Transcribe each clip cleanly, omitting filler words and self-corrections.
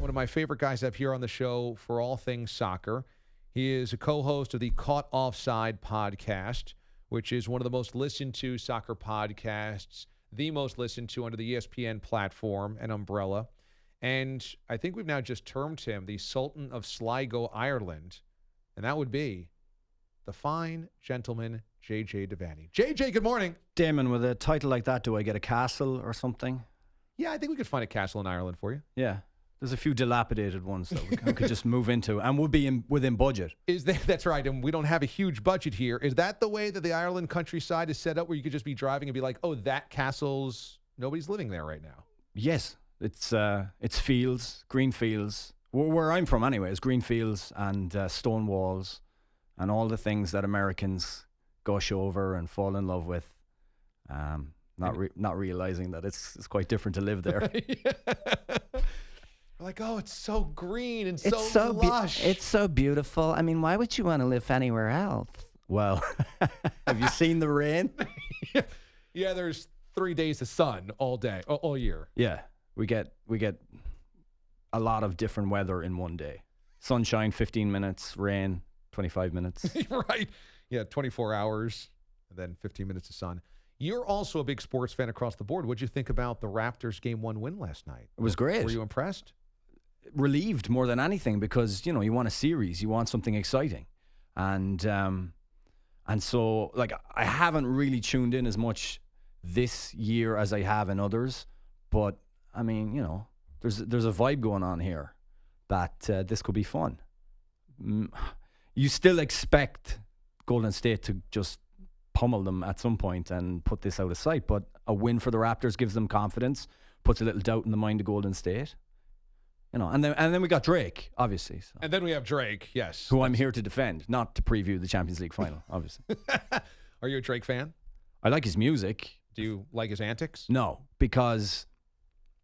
one of my favorite guys I have here on the show for all things soccer. He is a co-host of the Caught Offside podcast, which is one of the most listened to soccer podcasts, the most listened to under the ESPN platform and umbrella. And I think we've now just termed him the Sultan of Sligo, Ireland. And that would be the fine gentleman, JJ Devaney. JJ, good morning. Damon, with a title like that, do I get a castle or something? Yeah, I think we could find a castle in Ireland for you. Yeah. There's a few dilapidated ones that we could just move into and would be within budget. That's right, and we don't have a huge budget here. Is that the way that the Ireland countryside is set up, where you could just be driving and be like, oh, that castle's, nobody's living there right now? Yes. It's fields, green fields. Where I'm from anyway is green fields and stone walls and all the things that Americans gush over and fall in love with. Not realizing that it's quite different to live there. We're like, oh, it's so green and so lush. It's so beautiful. I mean, why would you want to live anywhere else? Well, have you seen the rain? Yeah, there's 3 days of sun all day, all year. Yeah, we get a lot of different weather in one day. Sunshine, 15 minutes. Rain, 25 minutes. Right. Yeah, 24 hours and then 15 minutes of sun. You're also a big sports fan across the board. What'd you think about the Raptors' Game 1 win last night? It was great. Were you impressed? Relieved more than anything, because, you want a series. You want something exciting. And so, like, I haven't really tuned in as much this year as I have in others. But, I mean, there's a vibe going on here that this could be fun. You still expect Golden State to just pummel them at some point and put this out of sight. But a win for the Raptors gives them confidence, puts a little doubt in the mind of Golden State. And then we got Drake, obviously. So. And then we have Drake, yes. Who I'm here to defend, not to preview the Champions League final, obviously. Are you a Drake fan? I like his music. Do you like his antics? No, because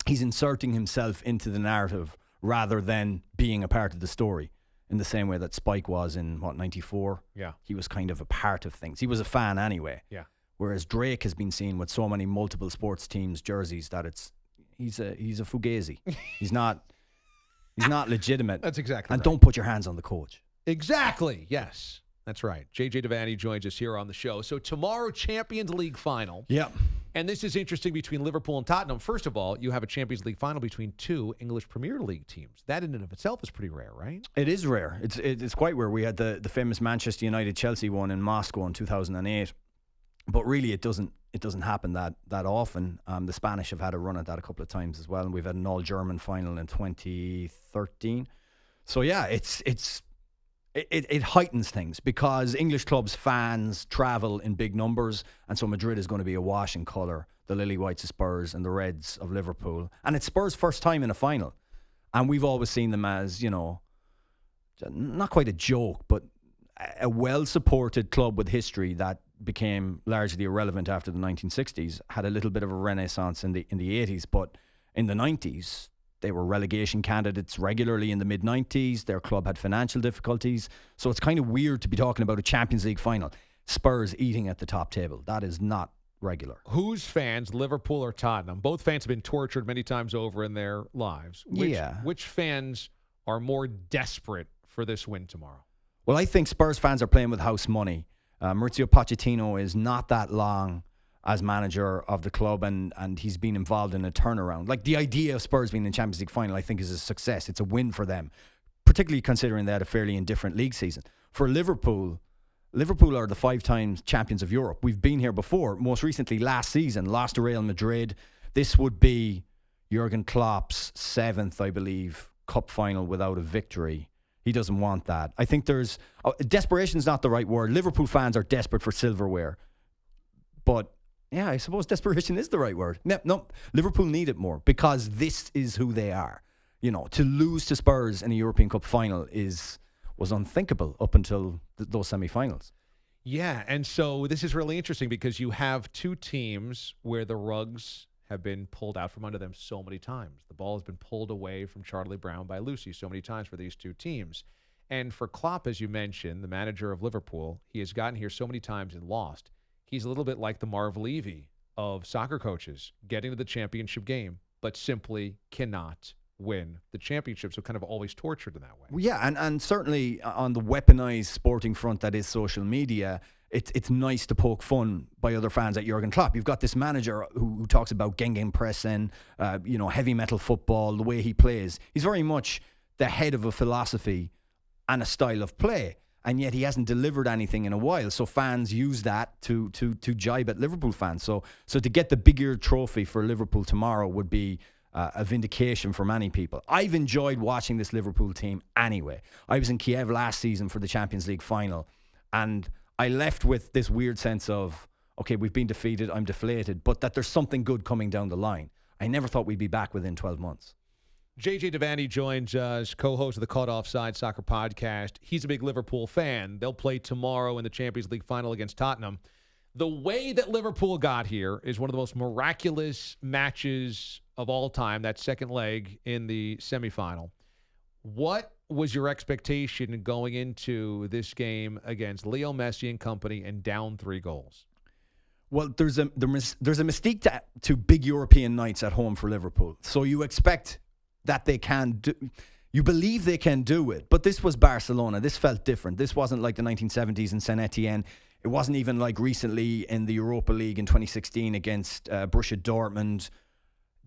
he's inserting himself into the narrative rather than being a part of the story, in the same way that Spike was in, 94? Yeah. He was kind of a part of things. He was a fan anyway. Yeah. Whereas Drake has been seen with so many multiple sports teams' jerseys that he's a fugazi. He's not legitimate. That's exactly and right. Don't put your hands on the coach. Exactly. Yes. That's right. JJ Devaney joins us here on the show. So tomorrow, Champions League final. Yeah. And this is interesting between Liverpool and Tottenham. First of all, you have a Champions League final between two English Premier League teams. That in and of itself is pretty rare, right? It is rare. It's quite rare. We had the famous Manchester United-Chelsea one in Moscow in 2008. But really, it doesn't happen that often. The Spanish have had a run at that a couple of times as well, and we've had an all-German final in 2013. So yeah, it heightens things because English clubs' fans travel in big numbers, and so Madrid is going to be awash in colour. The Lily Whites of Spurs and the Reds of Liverpool, and it's Spurs' first time in a final, and we've always seen them as not quite a joke, but a well-supported club with history that became largely irrelevant after the 1960s, had a little bit of a renaissance in the 80s, but in the 90s, they were relegation candidates regularly in the mid-90s. Their club had financial difficulties. So it's kind of weird to be talking about a Champions League final. Spurs eating at the top table. That is not regular. Whose fans, Liverpool or Tottenham? Both fans have been tortured many times over in their lives. Which fans are more desperate for this win tomorrow? Well, I think Spurs fans are playing with house money. Maurizio Pochettino is not that long as manager of the club, and he's been involved in a turnaround. Like, the idea of Spurs being in the Champions League final, I think, is a success. It's a win for them, particularly considering they had a fairly indifferent league season. For Liverpool are the 5 times champions of Europe. We've been here before. Most recently, last season, lost to Real Madrid. This would be Jurgen Klopp's 7th, I believe, cup final without a victory. He doesn't want that. I think desperation is not the right word. Liverpool fans are desperate for silverware. But, yeah, I suppose desperation is the right word. No, Liverpool need it more because this is who they are. To lose to Spurs in a European Cup final was unthinkable up until those semi-finals. Yeah, and so this is really interesting because you have two teams where the rugs have been pulled out from under them so many times. The ball has been pulled away from Charlie Brown by Lucy so many times for these two teams. And for Klopp, as you mentioned, the manager of Liverpool, he has gotten here so many times and lost. He's a little bit like the Marv Levy of soccer coaches, getting to the championship game, but simply cannot win the championship, so kind of always tortured in that way. Well, yeah, and certainly on the weaponized sporting front that is social media, it's nice to poke fun by other fans at Jurgen Klopp. You've got this manager who talks about Gegenpressing, heavy metal football, the way he plays. He's very much the head of a philosophy and a style of play, and yet he hasn't delivered anything in a while. So fans use that to jibe at Liverpool fans. So to get the big ear trophy for Liverpool tomorrow would be a vindication for many people. I've enjoyed watching this Liverpool team anyway. I was in Kiev last season for the Champions League final, and I left with this weird sense of, okay, we've been defeated, I'm deflated, but that there's something good coming down the line. I never thought we'd be back within 12 months. JJ Devaney joins us, co-host of the Caught Offside Soccer Podcast. He's a big Liverpool fan. They'll play tomorrow in the Champions League final against Tottenham. The way that Liverpool got here is one of the most miraculous matches of all time, that second leg in the semifinal. What was your expectation going into this game against Leo Messi and company and down 3 goals? Well, there's a mystique to big European nights at home for Liverpool. So you expect that they can do, you believe they can do it. But this was Barcelona. This felt different. This wasn't like the 1970s in Saint Etienne. It wasn't even like recently in the Europa League in 2016 against Borussia Dortmund.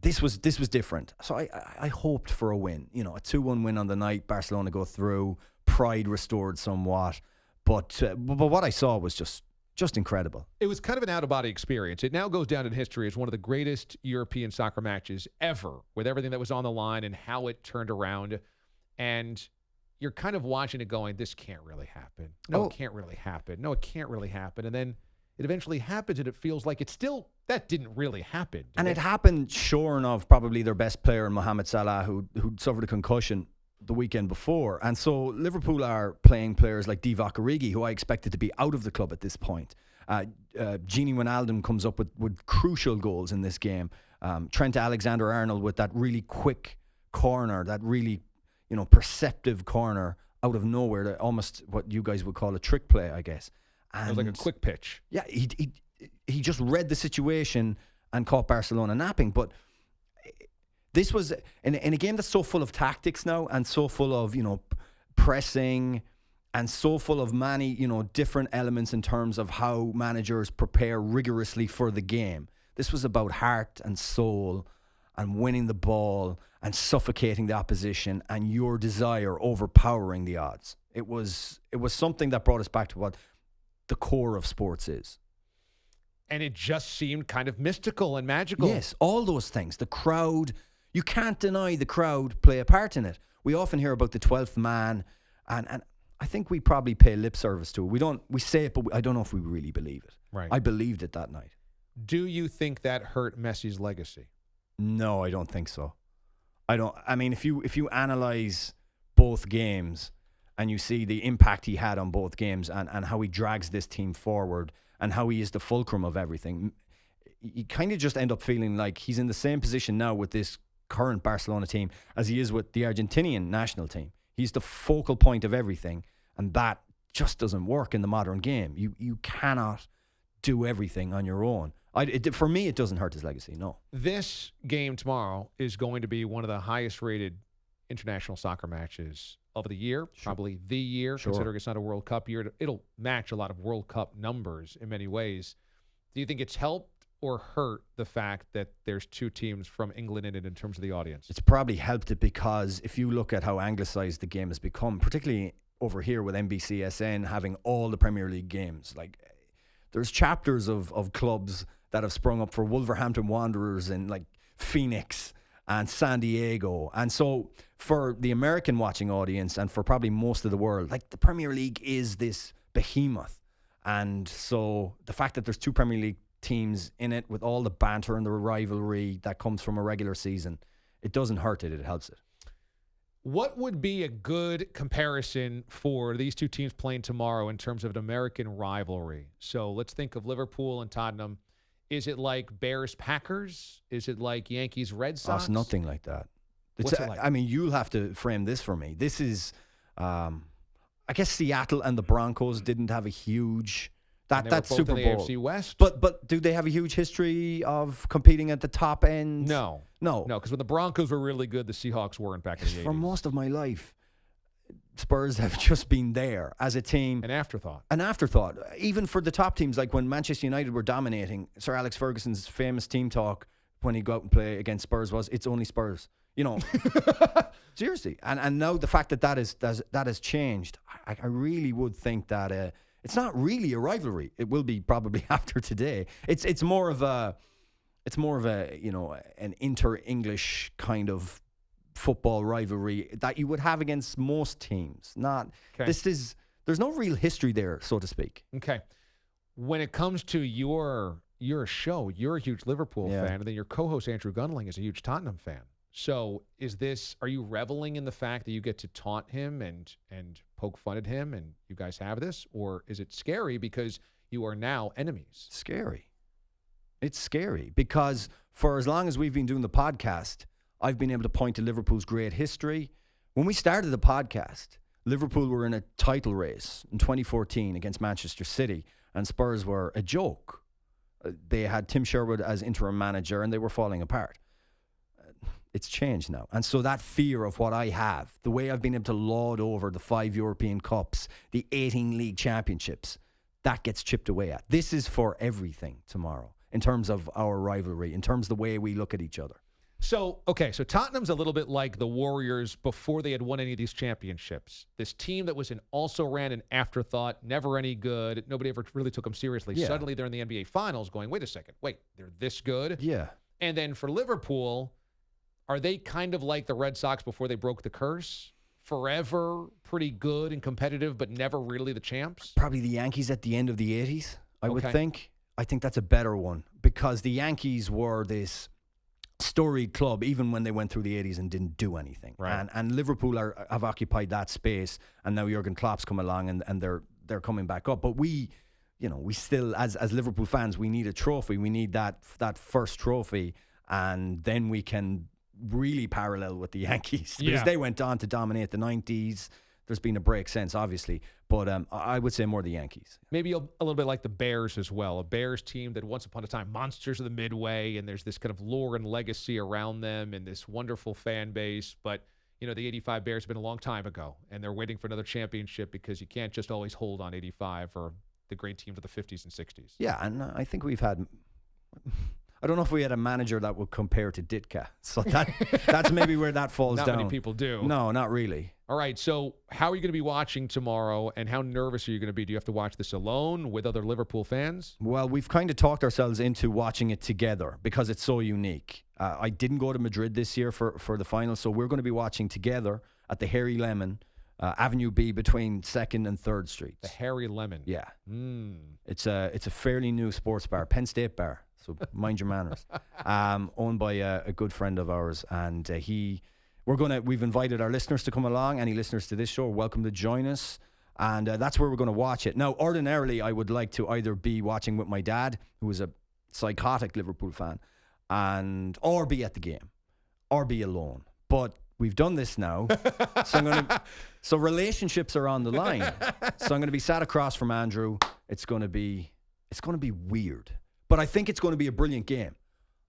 This was different. So I hoped for a win. A 2-1 win on the night. Barcelona go through. Pride restored somewhat. But what I saw was just incredible. It was kind of an out-of-body experience. It now goes down in history as one of the greatest European soccer matches ever, with everything that was on the line and how it turned around. And you're kind of watching it going, this can't really happen. No, it can't really happen. No, it can't really happen. And then it eventually happens, and it feels like that didn't really happen. And it happened shorn of probably their best player, Mohamed Salah, who suffered a concussion the weekend before. And so Liverpool are playing players like Divock Origi, who I expected to be out of the club at this point. Gini Wijnaldum comes up with crucial goals in this game. Trent Alexander-Arnold with that really quick corner, that really perceptive corner out of nowhere, almost what you guys would call a trick play, I guess. And it was like a quick pitch. Yeah, he just read the situation and caught Barcelona napping. But this was in a game that's so full of tactics now, and so full of pressing, and so full of many different elements in terms of how managers prepare rigorously for the game. This was about heart and soul, and winning the ball and suffocating the opposition, and your desire overpowering the odds. It was something that brought us back to what the core of sports is. And it just seemed kind of mystical and magical. Yes, all those things. The crowd, you can't deny the crowd play a part in it. We often hear about the 12th man, and I think we probably pay lip service to it. We say it, but I don't know if we really believe it. Right. I believed it that night. Do you think that hurt Messi's legacy? No, I don't think so. I mean, if you analyze both games and you see the impact he had on both games and how he drags this team forward and how he is the fulcrum of everything, you kind of just end up feeling like he's in the same position now with this current Barcelona team as he is with the Argentinian national team. He's the focal point of everything, and that just doesn't work in the modern game. You cannot do everything on your own. For me, it doesn't hurt his legacy, no. This game tomorrow is going to be one of the highest-rated international soccer matches of the year, probably the year, considering it's not a World Cup year. It'll match a lot of World Cup numbers in many ways. Do you think it's helped or hurt the fact that there's 2 teams from England in it in terms of the audience? It's probably helped it, because if you look at how anglicized the game has become, particularly over here with NBCSN having all the Premier League games, like there's chapters of clubs that have sprung up for Wolverhampton Wanderers in like Phoenix and San Diego. And so for the American watching audience, and for probably most of the world, like the Premier League is this behemoth. And so the fact that there's 2 Premier League teams in it, with all the banter and the rivalry that comes from a regular season, it doesn't hurt it, it helps it. What would be a good comparison for these 2 teams playing tomorrow in terms of an American rivalry? So let's think of Liverpool and Tottenham. Is it like Bears-Packers? Is it like Yankees-Red Sox? Oh, it's nothing like that. What's it like? I mean, you'll have to frame this for me. This is, I guess Seattle and the Broncos didn't have a huge That's both Super in the Bowl. AFC West. But do they have a huge history of competing at the top end? No, because when the Broncos were really good, the Seahawks weren't back in the 80s. For most of my life, Spurs have just been there as a team. An afterthought. Even for the top teams, like when Manchester United were dominating, Sir Alex Ferguson's famous team talk when he'd go out and play against Spurs was, "It's only Spurs." You know, seriously. And now the fact that has changed, I really would think that it's not really a rivalry. It will be probably after today. It's more of a an inter-English kind of football rivalry that you would have against most teams. There's no real history there, so to speak. Okay. When it comes to your show, you're a huge Liverpool fan, and then your co-host Andrew Gunling is a huge Tottenham fan. So are you reveling in the fact that you get to taunt him and poke fun at him and you guys have this? Or is it scary because you are now enemies? Scary. It's scary because for as long as we've been doing the podcast, I've been able to point to Liverpool's great history. When we started the podcast, Liverpool were in a title race in 2014 against Manchester City, and Spurs were a joke. They had Tim Sherwood as interim manager, and they were falling apart. It's changed now. And so that fear of what I have, the way I've been able to laud over the 5 European Cups, the 18 league championships, that gets chipped away at. This is for everything tomorrow in terms of our rivalry, in terms of the way we look at each other. So Tottenham's a little bit like the Warriors before they had won any of these championships. This team that was an also-ran an afterthought, never any good. Nobody ever really took them seriously. Yeah. Suddenly they're in the NBA Finals going, wait a second, they're this good? Yeah. And then for Liverpool, are they kind of like the Red Sox before they broke the curse? Forever pretty good and competitive, but never really the champs? Probably the Yankees at the end of the 80s, I would think. I think that's a better one because the Yankees were this storied club even when they went through the 80s and didn't do anything. Right. And Liverpool have occupied that space, and now Jurgen Klopp's come along and they're coming back up. But we still, as Liverpool fans, we need a trophy. We need that first trophy, and then we can really parallel with the Yankees because they went on to dominate the 90s. There's been a break since, obviously, but I would say more the Yankees. Maybe a little bit like the Bears as well. A Bears team that once upon a time, monsters of the Midway, and there's this kind of lore and legacy around them and this wonderful fan base. But, the 85 Bears have been a long time ago, and they're waiting for another championship because you can't just always hold on 85 or the great teams of the 50s and 60s. Yeah, and I think we've had... I don't know if we had a manager that would compare to Ditka. So that's maybe where that falls down. Not many people do. No, not really. All right, so how are you going to be watching tomorrow, and how nervous are you going to be? Do you have to watch this alone with other Liverpool fans? Well, we've kind of talked ourselves into watching it together because it's so unique. I didn't go to Madrid this year for the final, so we're going to be watching together at the Hairy Lemon, Avenue B between 2nd and 3rd Streets. The Hairy Lemon. Yeah. It's a fairly new sports bar, Penn State bar. So mind your manners. Owned by a good friend of ours, and we've invited our listeners to come along. Any listeners to this show are welcome to join us, and that's where we're going to watch it. Now, ordinarily, I would like to either be watching with my dad, who is a psychotic Liverpool fan, or be at the game, or be alone. But we've done this now, so relationships are on the line. So I'm going to be sat across from Andrew. It's going to be weird. But I think it's going to be a brilliant game.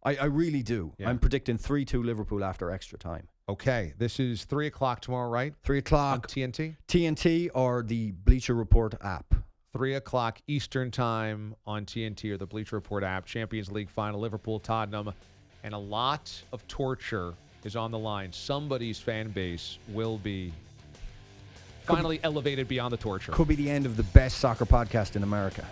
I really do. Yeah. I'm predicting 3-2 Liverpool after extra time. Okay. This is 3 o'clock tomorrow, right? 3 o'clock. On TNT? TNT or the Bleacher Report app. 3 o'clock Eastern time on TNT or the Bleacher Report app. Champions League final, Liverpool, Tottenham. And a lot of torture is on the line. Somebody's fan base will be finally elevated beyond the torture. Could be the end of the best soccer podcast in America.